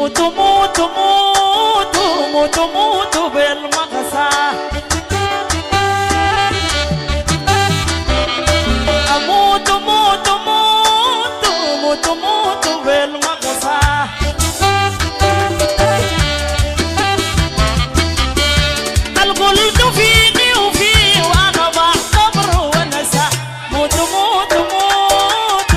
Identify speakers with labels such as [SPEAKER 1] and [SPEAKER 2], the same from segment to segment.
[SPEAKER 1] موت موت موت موت بالمقصة أموت موت موت موت موت بالمقصة القلت فيني وفيه وأنا بعتبره ونسى موت موت موت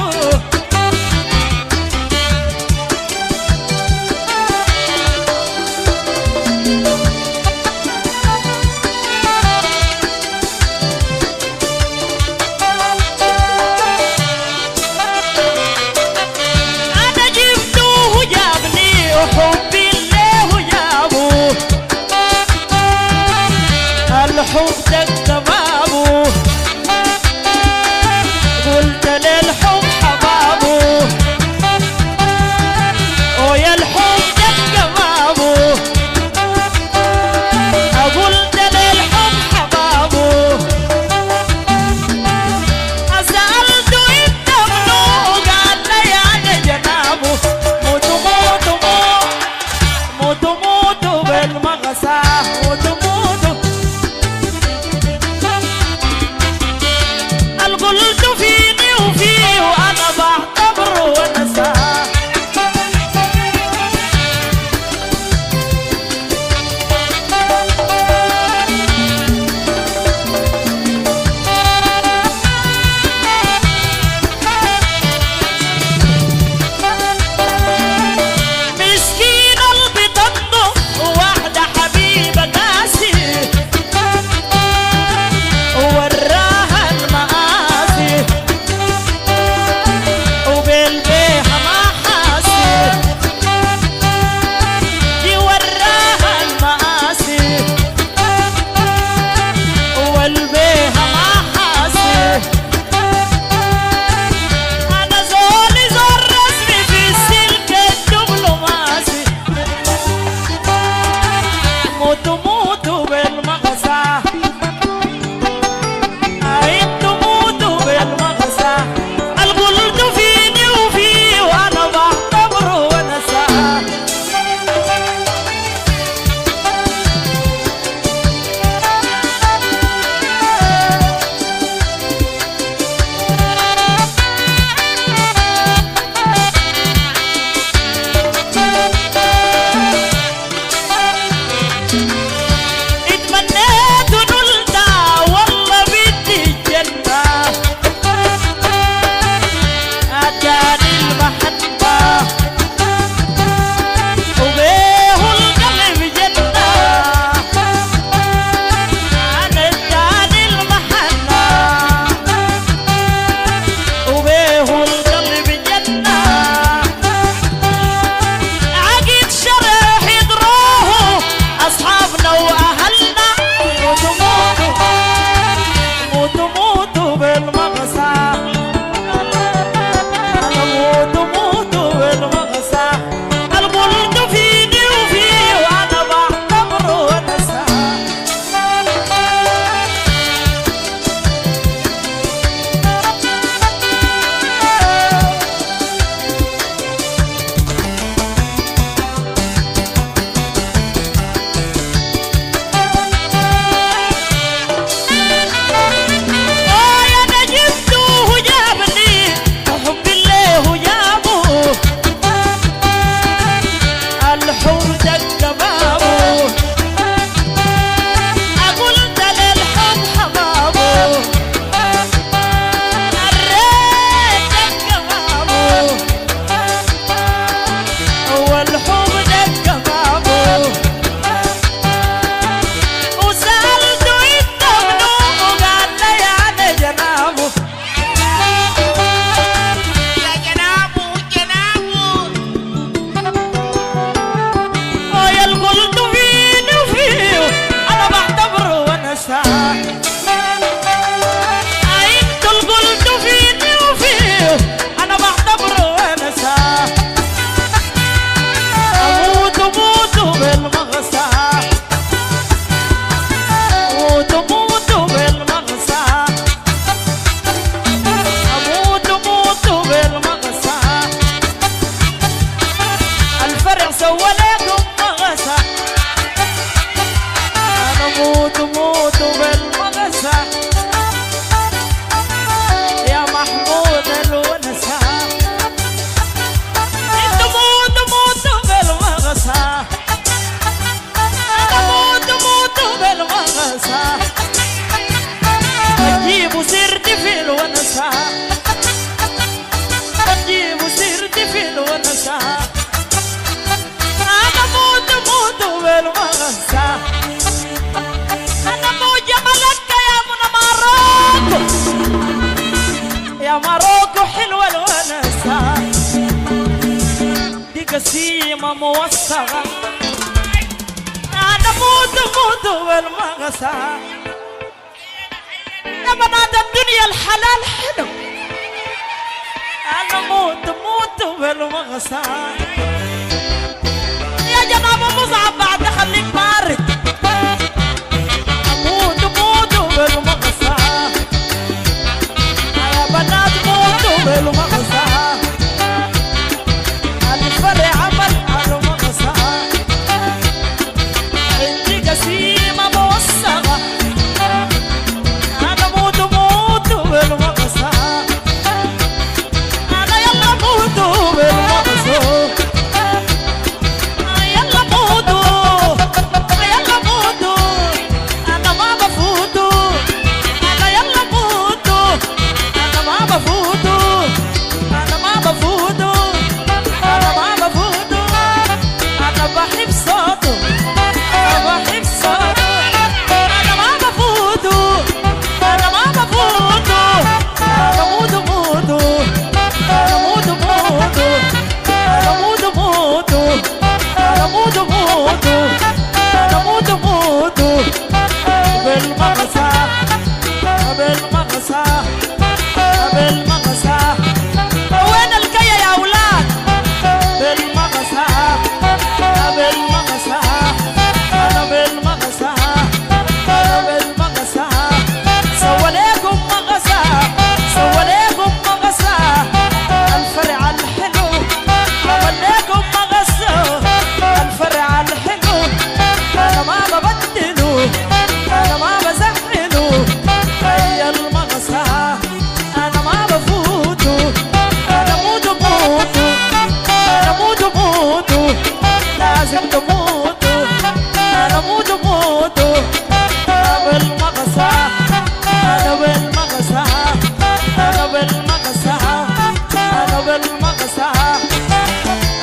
[SPEAKER 1] وناسة أنا مو جملك يا من ماروكو يا ماروكو حلوة الوناسة دي قسيمة موسخة أنا موت بالمغسى يا بنات الدنيا الحلال حلو أنا موت بالمغسى يا جناب مصعب بعد خليك بارد موت بالمغسى يا بنات موت بالمغسى الفرع عمل المغسى عندي قسيمة موسخة أنا موت بالمغسى أنا يلا موت بالمغسى يلا موت أنا ما بفوت أنا يلا موت أنا ما بفوت أنا ما بفوت أنا ما بفوت أنا بحب صوته أنا بحب صوته أنا ما بفوت أنا ما بفوت أنا موت أنا موت أنا موت أنا موت أنا موت بالمغسى بالمغسى بالمغسى وين الكيا يا أولاد بالمغسى بالمغسى أنا بالمغسى أنا بالمغسى سوى لكم مغسى سوى لكم مغسى الفرع الحلو عمل لكم مغسى الفرع الحلو أنا ما ببدله أنا ما بزحله هي المغسى أنا ما بفوت أنا موت أنا موت لازم تموت أنا موت بالمغسى أنا بالمغسى أنا بالمغسى أنا بالمغسى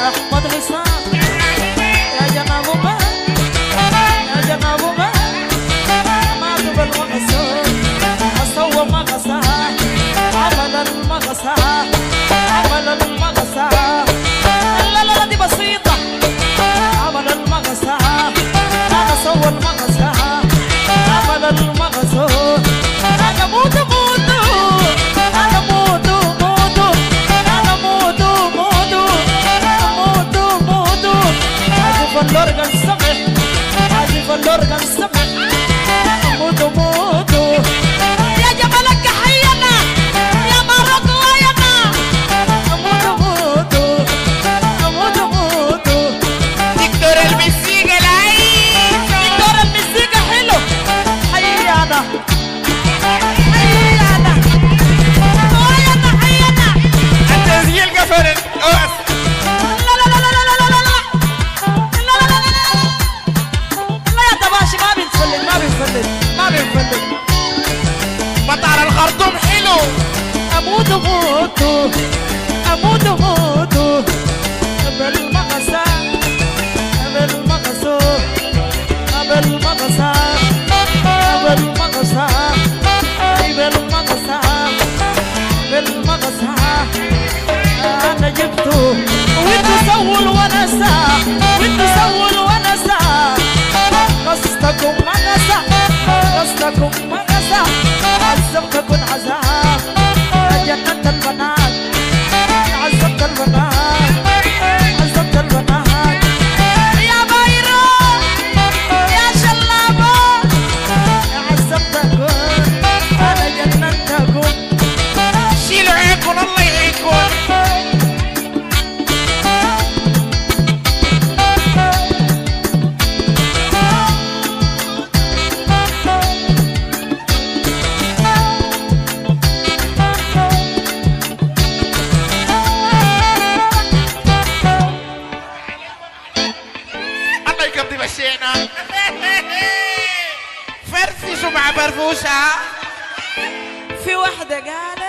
[SPEAKER 1] أحمد غسان يا جناب ما يا جناب ما بالمغسى أسوى مغسى عمل المغسى عمل المغسى لا لا لا دي بسيطة عمل المغسى أنا سوى المغسى عمل المغسى أنا موت أنا موت أنا موت عازف اللورجن السمح عازف اللورجن السمح موت يا جبلك حينا يا مرض وينا موت دكتور المزيكا العيش دكتور المزيكا حلو حيانا حيانا التسجيل قفل ما بنفلت مطار الخرطوم حلو اموت بالمغسى بالمغسى بالمغسى بالمغسى بالمغسى بالمغسى انا جبته وانتو سووا ونسى وانتو سووا ونسى قصدكم مغسى قصدكم مغسى عذبتكم عذاب جنة البنات عذبت البنات عذبت البنات يا بايرو يا شلابو عذبتكم أنا جنتكم شيلوا عينكم الله يعينكم مشينا فرفشوا مع فرفوشة في واحدة قالت